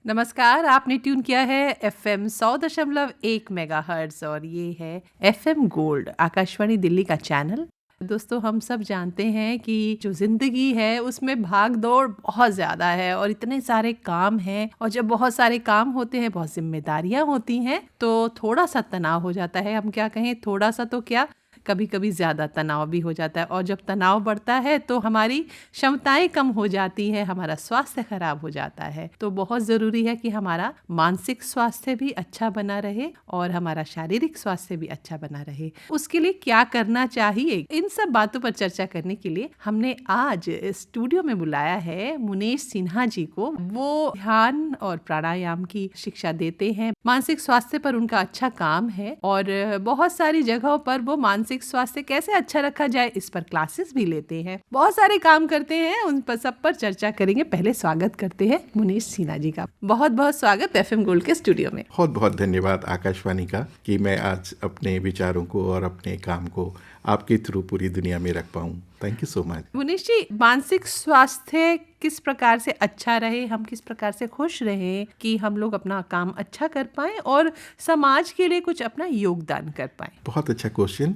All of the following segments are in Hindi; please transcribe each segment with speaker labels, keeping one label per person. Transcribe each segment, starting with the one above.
Speaker 1: नमस्कार, आपने ट्यून किया है FM 100.1 मेगाहर्ट्ज और ये है FM गोल्ड आकाशवाणी दिल्ली का चैनल। दोस्तों, हम सब जानते हैं कि जो ज़िंदगी है उसमें भाग दौड़ बहुत ज़्यादा है और इतने सारे काम हैं, और जब बहुत सारे काम होते हैं, बहुत जिम्मेदारियां होती हैं, तो थोड़ा सा तनाव हो जाता है। हम क्या कहें, थोड़ा सा तो क्या, कभी कभी ज़्यादा तनाव भी हो जाता है। और जब तनाव बढ़ता है तो हमारी क्षमताएं कम हो जाती हैं, हमारा स्वास्थ्य खराब हो जाता है। तो बहुत ज़रूरी है कि हमारा मानसिक स्वास्थ्य भी अच्छा बना रहे और हमारा शारीरिक स्वास्थ्य भी अच्छा बना रहे। उसके लिए क्या करना चाहिए, इन सब बातों पर चर्चा करने के लिए हमने आज स्टूडियो में बुलाया है मुनेश सिन्हा जी को। वो ध्यान और प्राणायाम की शिक्षा देते हैं। मानसिक स्वास्थ्य पर उनका अच्छा काम है और बहुत सारी जगहों पर वो मानसिक स्वास्थ्य कैसे अच्छा रखा जाए इस पर क्लासेस भी लेते हैं। बहुत सारे काम करते हैं, उन पर सब पर चर्चा करेंगे। पहले स्वागत करते हैं मुनीश सिन्हा जी का। बहुत बहुत स्वागत FM गोल्ड के स्टूडियो में।
Speaker 2: बहुत बहुत धन्यवाद आकाशवाणी का कि मैं आज अपने विचारों को और अपने काम को आपके थ्रू पूरी दुनिया में रख पाऊँ। Thank you so much.
Speaker 1: Munish ji, मानसिक स्वास्थ्य किस प्रकार से अच्छा रहे, हम किस प्रकार से खुश रहें कि हम लोग अपना काम अच्छा कर पाएं और समाज के लिए कुछ अपना योगदान कर पाएं?
Speaker 2: बहुत अच्छा क्वेश्चन।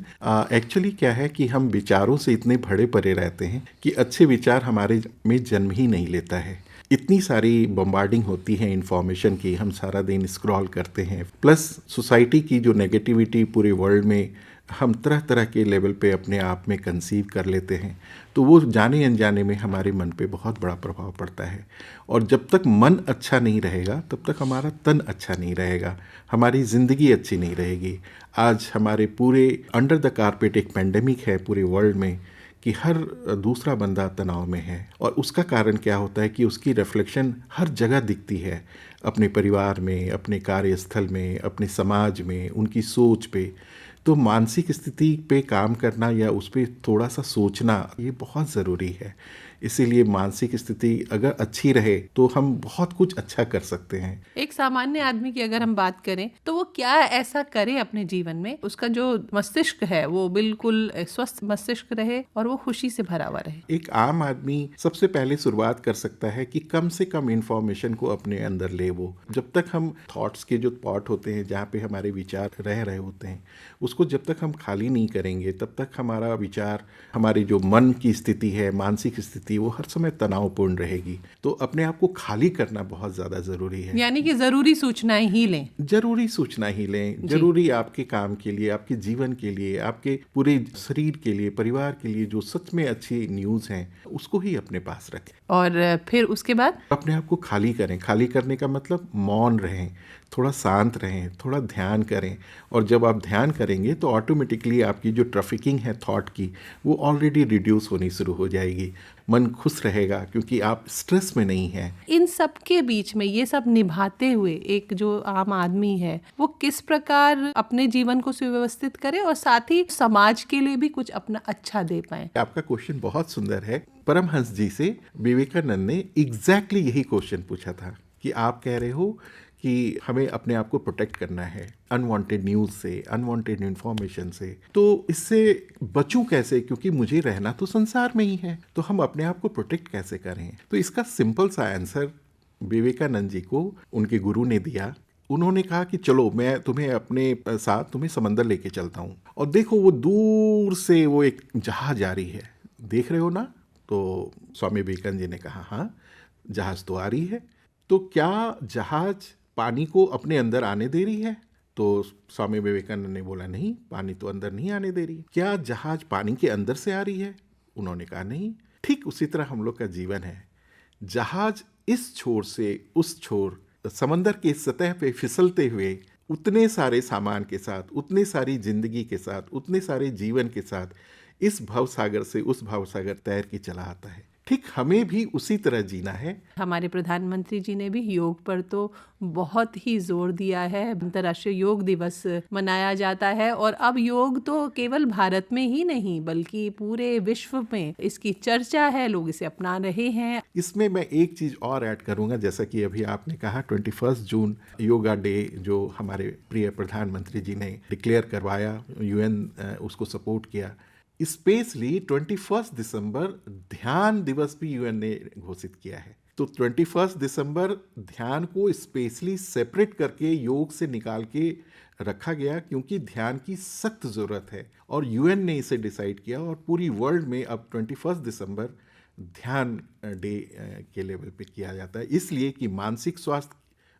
Speaker 2: एक्चुअली क्या है कि हम विचारों से इतने भरे पड़े रहते हैं कि अच्छे विचार हमारे में जन्म ही नहीं लेता है। इतनी सारी बम्बार्डिंग होती है इन्फॉर्मेशन की, हम सारा दिन स्क्रॉल करते हैं, प्लस सोसाइटी की जो नेगेटिविटी पूरे वर्ल्ड में हम तरह तरह के लेवल पे अपने आप में कंसीव कर लेते हैं, तो वो जाने अनजाने में हमारे मन पे बहुत बड़ा प्रभाव पड़ता है। और जब तक मन अच्छा नहीं रहेगा तब तक हमारा तन अच्छा नहीं रहेगा, हमारी ज़िंदगी अच्छी नहीं रहेगी। आज हमारे पूरे अंडर द कारपेट एक पेंडेमिक है पूरे वर्ल्ड में कि हर दूसरा बंदा तनाव में है, और उसका कारण क्या होता है कि उसकी रिफ्लेक्शन हर जगह दिखती है, अपने परिवार में, अपने कार्यस्थल में, अपने समाज में, उनकी सोच पे। तो मानसिक स्थिति पे काम करना या उस पर थोड़ा सा सोचना ये बहुत ज़रूरी है। इसीलिए मानसिक स्थिति अगर अच्छी रहे तो हम बहुत कुछ अच्छा कर सकते हैं।
Speaker 1: एक सामान्य आदमी की अगर हम बात करें तो वो क्या ऐसा करे अपने जीवन में, उसका जो मस्तिष्क है वो बिल्कुल स्वस्थ मस्तिष्क रहे और वो खुशी से भरा हुआ रहे?
Speaker 2: एक आम आदमी सबसे पहले शुरुआत कर सकता है कि कम से कम इंफॉर्मेशन को अपने अंदर ले। वो जब तक हम थॉट्स के जो पॉट होते हैं जहाँ पे हमारे विचार रह रहे होते हैं, उसको जब तक हम खाली नहीं करेंगे तब तक हमारा विचार, हमारी जो मन की स्थिति है, मानसिक स्थिति, वो हर समय तनावपूर्ण रहेगी। तो अपने आप को खाली करना बहुत ज़्यादा ज़रूरी है।
Speaker 1: यानी कि ज़रूरी सूचनाएं ही लें।
Speaker 2: जरूरी सूचना ही लें, जरूरी आपके काम के लिए, आपके जीवन के लिए, आपके पूरे शरीर के लिए, परिवार के लिए जो सच में अच्छी न्यूज़ हैं उसको ही अपने पास रखें।
Speaker 1: और फिर उसके बाद
Speaker 2: अपने आप को खाली करें। खाली करने का मतलब मौन रहें, थोड़ा शांत रहें, थोड़ा ध्यान करें। और जब आप ध्यान करेंगे तो ऑटोमेटिकली आपकी जो ट्रैफिकिंग है थॉट की वो ऑलरेडी रिड्यूस होनी शुरू हो जाएगी। मन खुश रहेगा क्योंकि आप स्ट्रेस में नहीं हैं।
Speaker 1: इन सब के बीच में ये सब निभाते हुए एक जो आम आदमी है वो किस प्रकार अपने जीवन को सुव्यवस्थित करे और साथ ही समाज के लिए भी कुछ अपना अच्छा दे पाए?
Speaker 2: आपका क्वेश्चन बहुत सुंदर है। परमहंस जी से विवेकानंद ने एग्जैक्टली यही क्वेश्चन पूछा था कि आप कह रहे हो कि हमें अपने आप को प्रोटेक्ट करना है अनवांटेड न्यूज़ से, अनवांटेड इन्फॉर्मेशन से, तो इससे बचूं कैसे, क्योंकि मुझे रहना तो संसार में ही है, तो हम अपने आप को प्रोटेक्ट कैसे करें? तो इसका सिंपल सा आंसर विवेकानंद जी को उनके गुरु ने दिया। उन्होंने कहा कि चलो मैं तुम्हें अपने साथ तुम्हें समंदर लेके चलता हूँ, और देखो वो दूर से वो एक जहाज आ रही है, देख रहे हो ना? तो स्वामी विवेकानंद जी ने कहा हाँ, जहाज तो आ रही है। तो क्या जहाज पानी को अपने अंदर आने दे रही है? तो स्वामी विवेकानंद ने बोला नहीं, पानी तो अंदर नहीं आने दे रही। क्या जहाज पानी के अंदर से आ रही है? उन्होंने कहा नहीं। ठीक उसी तरह हम लोग का जीवन है। जहाज इस छोर से उस छोर समंदर की सतह पे फिसलते हुए उतने सारे सामान के साथ, उतने सारी जिंदगी के साथ, उतने सारे जीवन के साथ इस भवसागर से उस भवसागर तैर के चला आता है। ठीक हमें भी उसी तरह जीना है।
Speaker 1: हमारे प्रधानमंत्री जी ने भी योग पर तो बहुत ही जोर दिया है। अंतर्राष्ट्रीय योग दिवस मनाया जाता है और अब योग तो केवल भारत में ही नहीं बल्कि पूरे विश्व में इसकी चर्चा है, लोग इसे अपना रहे हैं।
Speaker 2: इसमें मैं एक चीज़ और ऐड करूंगा, जैसा कि अभी आपने कहा 21 जून योगा डे जो हमारे प्रिय प्रधानमंत्री जी ने डिक्लेयर करवाया, UN उसको सपोर्ट किया। स्पेशली 21 दिसंबर ध्यान दिवस भी UN ने घोषित किया है। तो 21 दिसंबर ध्यान को स्पेशली सेपरेट करके योग से निकाल के रखा गया, क्योंकि ध्यान की सख्त ज़रूरत है और यूएन ने इसे डिसाइड किया और पूरी वर्ल्ड में अब 21 दिसंबर ध्यान डे के लेवल पे किया जाता है, इसलिए कि मानसिक स्वास्थ्य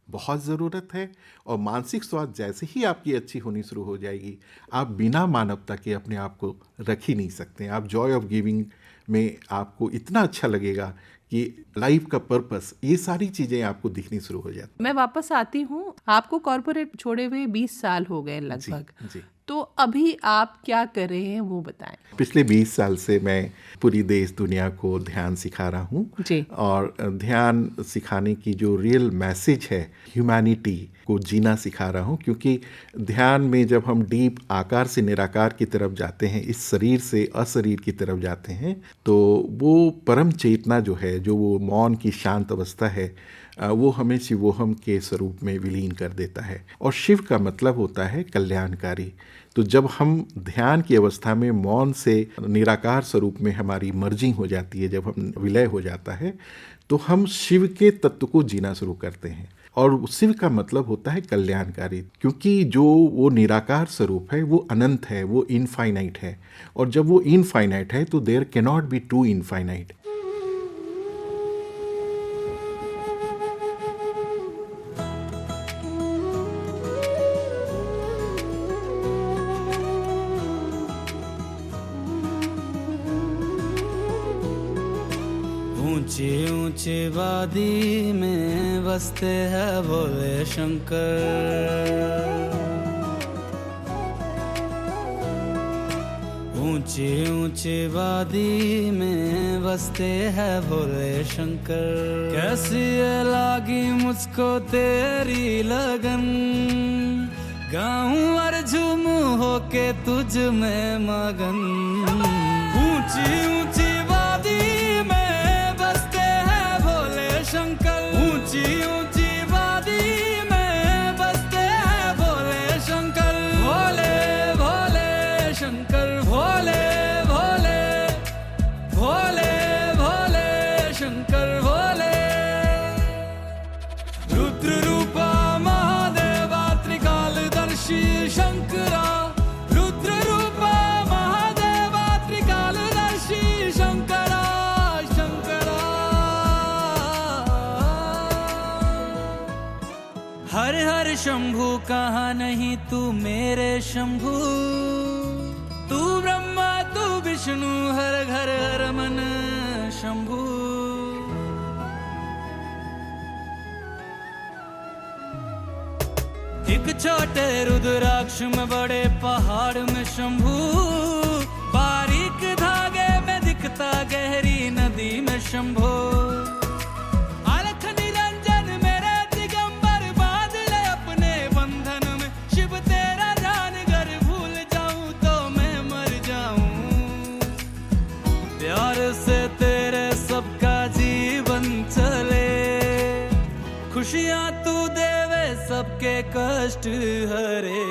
Speaker 2: बहुत ज़रूरत है। और मानसिक स्वास्थ्य जैसे ही आपकी अच्छी होनी शुरू हो जाएगी, आप बिना मानवता के अपने आप को रख ही नहीं सकते। आप जॉय ऑफ गिविंग में आपको इतना अच्छा लगेगा कि लाइफ का पर्पस, ये सारी चीज़ें आपको दिखनी शुरू हो जाती।
Speaker 1: मैं वापस आती हूँ, आपको कॉर्पोरेट छोड़े हुए 20 साल हो गए लगभग।
Speaker 2: जी।
Speaker 1: तो अभी आप क्या कर रहे हैं वो बताएं।
Speaker 2: पिछले 20 साल से मैं पूरी देश दुनिया को ध्यान सिखा रहा हूँ
Speaker 1: जी।
Speaker 2: और ध्यान सिखाने की जो रियल मैसेज है, ह्यूमैनिटी को जीना सिखा रहा हूँ, क्योंकि ध्यान में जब हम डीप आकार से निराकार की तरफ जाते हैं, इस शरीर से अशरीर की तरफ जाते हैं, तो वो परम चेतना जो है, जो वो मौन की शांत अवस्था है, वो हमें शिवोहम के स्वरूप में विलीन कर देता है। और शिव का मतलब होता है कल्याणकारी। तो जब हम ध्यान की अवस्था में मौन से निराकार स्वरूप में हमारी मर्जिंग हो जाती है, जब हम विलय हो जाता है, तो हम शिव के तत्व को जीना शुरू करते हैं। और शिव का मतलब होता है कल्याणकारी, क्योंकि जो वो निराकार स्वरूप है वो अनंत है, वो इनफाइनाइट है। और जब वो इनफाइनाइट है तो there can not be two infinite.
Speaker 3: ऊंची ऊंची वादी में बसते हैं भोले शंकर, ऊंची ऊंची वादी में बसते हैं भोले शंकर। कैसी लागी मुझको तेरी लगन, गाऊं और झूमूं होके तुझ में मगन। ऊंची ऊंची वादी में बसते हैं भोले शंकर, ऊंची ऊंची वादी में बसते हैं भोले शंकर। भोले भोले शंकर, भोले भोले भोले भोले शंकर भोले। रुद्र रूपा महादेवा त्रिकालदर्शी शंकरा, रुद्र रूपा महादेवा त्रिकालदर्शी शंकरा शंकरा। हर हर शंभु कहा नहीं तू मेरे शंभु, तू ब्रह्मा तू विष्णु हर घर हर मन शंभु। एक छोटे रुद्राक्ष में बड़े पहाड़ में शंभु, बारीक धागे में दिखता गहरी नदी में शंभु। अलख निरंजन मेरे दिगंबर, बांध ले अपने बंधन में शिव तेरा जान, घर भूल जाऊं तो मैं मर जाऊं। प्यार से तेरे सबका जीवन चले, खुशियां तू देवे सबके कष्ट हरे।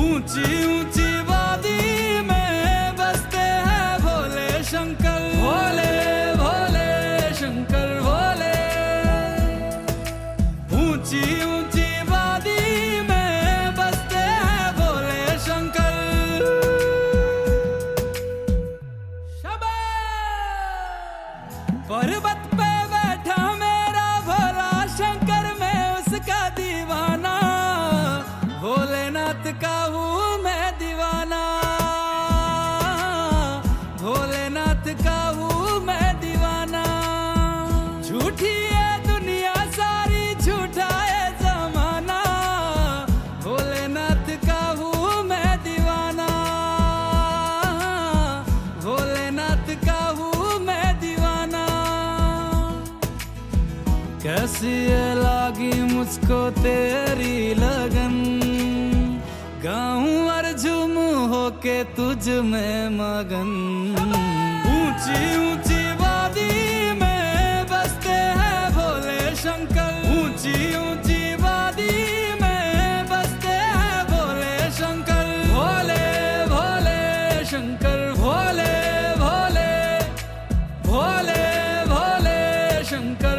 Speaker 3: ऊंची ऊंची वादी में बसते हैं भोले शंकर, भोले भोले शंकर भोले। ऊंची ऊंची वादी में बसते हैं भोले शंकर। शाबाश। पर्वत पे बैठा मेरा भोला शंकर, मैं उसका दीवाना, भोलेनाथ का हूँ मैं दीवाना, भोलेनाथ का हूँ मैं दीवाना। झूठी है दुनिया सारी, झूठा है जमाना, भोलेनाथ का हूँ मैं दीवाना, भोलेनाथ का हूँ मैं दीवाना। कैसी लागी मुझको तेरी लगन, गाऊं और झूमूं होके तुझ में मगन। ऊंची ऊंची वादी में बसते हैं भोले शंकर, ऊंची ऊंची वादी में बसते हैं भोले शंकर। भोले भोले शंकर, भोले भोले भोले भोले शंकर।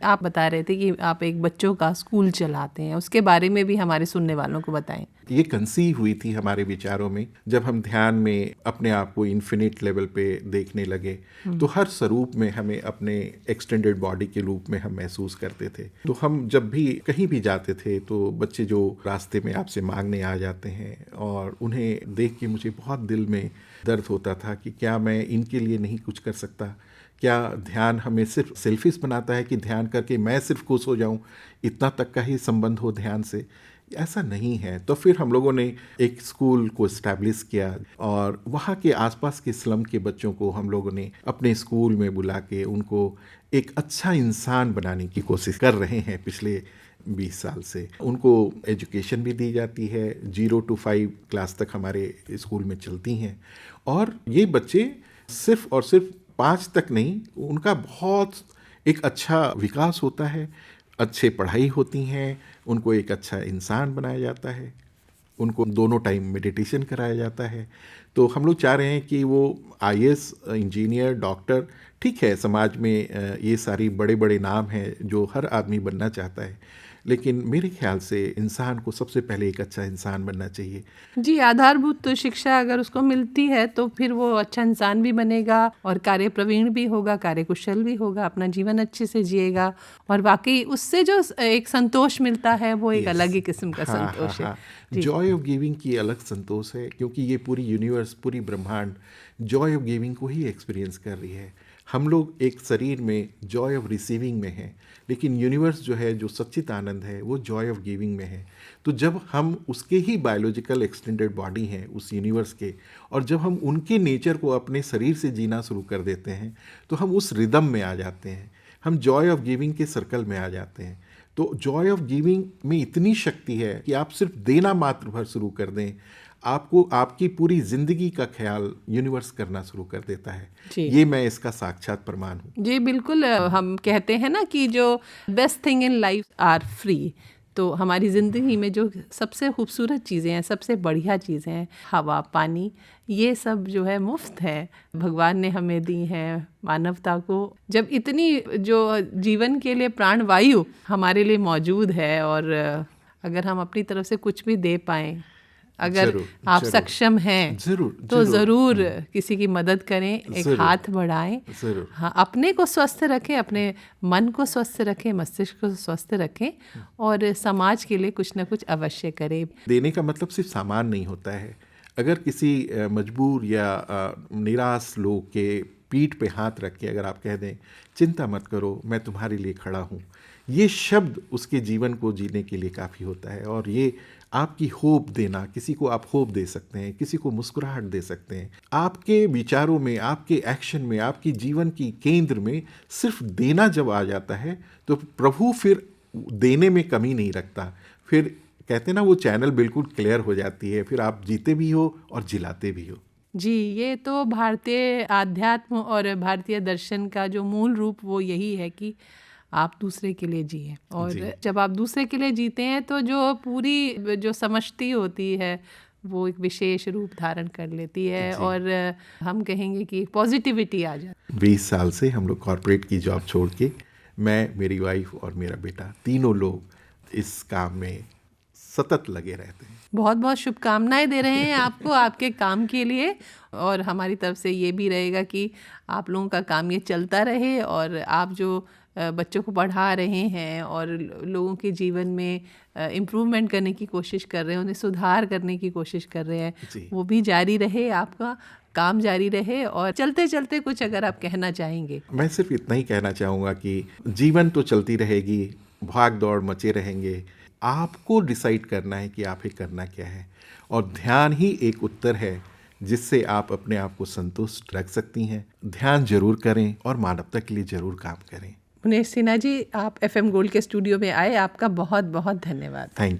Speaker 1: आप बता रहे थे कि आप एक बच्चों का स्कूल चलाते हैं, उसके बारे में भी हमारे सुनने वालों को बताएं।
Speaker 2: ये कंसीव हुई थी हमारे विचारों में जब हम ध्यान में अपने आप को इन्फिनिट लेवल पे देखने लगे, तो हर स्वरूप में हमें अपने एक्सटेंडेड बॉडी के रूप में हम महसूस करते थे। तो हम जब भी कहीं भी जाते थे तो बच्चे जो रास्ते में आपसे मांगने आ जाते हैं, और उन्हें देख के मुझे बहुत दिल में दर्द होता था कि क्या मैं इनके लिए नहीं कुछ कर सकता। क्या ध्यान हमें सिर्फ सेल्फिश बनाता है कि ध्यान करके मैं सिर्फ खुश हो जाऊं, इतना तक का ही संबंध हो ध्यान से? ऐसा नहीं है। तो फिर हम लोगों ने एक स्कूल को इस्टेब्लिश किया, और वहाँ के आसपास के स्लम के बच्चों को हम लोगों ने अपने स्कूल में बुला के उनको एक अच्छा इंसान बनाने की कोशिश कर रहे हैं पिछले 20 साल से। उनको एजुकेशन भी दी जाती है, 0 to 5 क्लास तक हमारे स्कूल में चलती हैं, और ये बच्चे सिर्फ और सिर्फ 5 तक नहीं, उनका बहुत एक अच्छा विकास होता है, अच्छे पढ़ाई होती हैं, उनको एक अच्छा इंसान बनाया जाता है, उनको दोनों टाइम मेडिटेशन कराया जाता है। तो हम लोग चाह रहे हैं कि वो IAS, इंजीनियर, डॉक्टर, ठीक है, समाज में ये सारी बड़े बड़े नाम हैं जो हर आदमी बनना चाहता है, लेकिन मेरे ख्याल से इंसान को सबसे पहले एक अच्छा इंसान बनना चाहिए।
Speaker 1: जी, आधारभूत तो शिक्षा अगर उसको मिलती है तो फिर वो अच्छा इंसान भी बनेगा और कार्य प्रवीण भी होगा, कार्यकुशल भी होगा, अपना जीवन अच्छे से जिएगा, और वाकई उससे जो एक संतोष मिलता है वो एक अलग ही किस्म का संतोष है।
Speaker 2: जॉय ऑफ गिविंग की अलग संतोष है, क्योंकि ये पूरी यूनिवर्स, पूरी ब्रह्मांड जॉय ऑफ गिविंग को ही एक्सपीरियंस कर रही है। हम लोग एक शरीर में जॉय ऑफ रिसीविंग में हैं, लेकिन यूनिवर्स जो है, जो सच्चित आनंद है, वो जॉय ऑफ गिविंग में है। तो जब हम उसके ही बायोलॉजिकल एक्सटेंडेड बॉडी हैं उस यूनिवर्स के, और जब हम उनके नेचर को अपने शरीर से जीना शुरू कर देते हैं, तो हम उस रिदम में आ जाते हैं, हम जॉय ऑफ गिविंग के सर्कल में आ जाते हैं। तो जॉय ऑफ गिविंग में इतनी शक्ति है कि आप सिर्फ देना मात्र भर शुरू कर दें, आपको आपकी पूरी जिंदगी का ख्याल यूनिवर्स करना शुरू कर देता है। ये मैं इसका साक्षात प्रमाण हूँ।
Speaker 1: जी बिल्कुल, हम कहते हैं ना कि जो best thing in life are free. तो हमारी ज़िंदगी में जो सबसे खूबसूरत चीज़ें हैं, सबसे बढ़िया चीज़ें हैं, हवा, पानी, ये सब जो है मुफ्त है, भगवान ने हमें दी हैं मानवता को। जब इतनी जो जीवन के लिए प्राणवायु हमारे लिए मौजूद है, और अगर हम अपनी तरफ से कुछ भी दे पाएँ, अगर आप सक्षम हैं तो ज़रूर किसी की मदद करें, एक हाथ बढ़ाएं। हाँ, अपने को स्वस्थ रखें, अपने मन को स्वस्थ रखें, मस्तिष्क को स्वस्थ रखें, और समाज के लिए कुछ ना कुछ अवश्य करें।
Speaker 2: देने का मतलब सिर्फ सामान नहीं होता है। अगर किसी मजबूर या निराश लोग के पीठ पे हाथ रख के अगर आप कह दें, चिंता मत करो, मैं तुम्हारे लिए खड़ा हूँ, ये शब्द उसके जीवन को जीने के लिए काफ़ी होता है। और ये आपकी होप देना, किसी को आप होप दे सकते हैं, किसी को मुस्कुराहट दे सकते हैं। आपके विचारों में, आपके एक्शन में, आपकी जीवन की केंद्र में सिर्फ देना जब आ जाता है, तो प्रभु फिर देने में कमी नहीं रखता। फिर कहते हैं ना, वो चैनल बिल्कुल क्लियर हो जाती है, फिर आप जीते भी हो और जिलाते भी हो।
Speaker 1: जी, ये तो भारतीय आध्यात्म और भारतीय दर्शन का जो मूल रूप वो यही है कि आप दूसरे के लिए जिए, और जब आप दूसरे के लिए जीते हैं तो जो पूरी जो समष्टि होती है वो एक विशेष रूप धारण कर लेती है, और हम कहेंगे कि पॉजिटिविटी आ जाती है।
Speaker 2: 20 साल से हम लोग कॉर्पोरेट की जॉब छोड़ के, मैं, मेरी वाइफ और मेरा बेटा, तीनों लोग इस काम में सतत लगे रहते हैं।
Speaker 1: बहुत बहुत शुभकामनाएं दे रहे हैं आपको आपके काम के लिए, और हमारी तरफ से ये भी रहेगा कि आप लोगों का काम ये चलता रहे, और आप जो बच्चों को पढ़ा रहे हैं और लोगों के जीवन में इम्प्रूवमेंट करने की कोशिश कर रहे हैं, उन्हें सुधार करने की कोशिश कर रहे हैं, वो भी जारी रहे, आपका काम जारी रहे। और चलते चलते कुछ अगर आप कहना चाहेंगे?
Speaker 2: मैं सिर्फ इतना ही कहना चाहूँगा कि जीवन तो चलती रहेगी, भाग दौड़ मचे रहेंगे, आपको डिसाइड करना है कि आप ही करना क्या है, और ध्यान ही एक उत्तर है जिससे आप अपने आप को संतुष्ट रख सकती हैं। ध्यान जरूर करें और मानवता के लिए जरूर काम करें।
Speaker 1: मुनेश सिन्हा जी, आप FM गोल्ड के स्टूडियो में आए, आपका बहुत बहुत धन्यवाद।
Speaker 2: Thank you.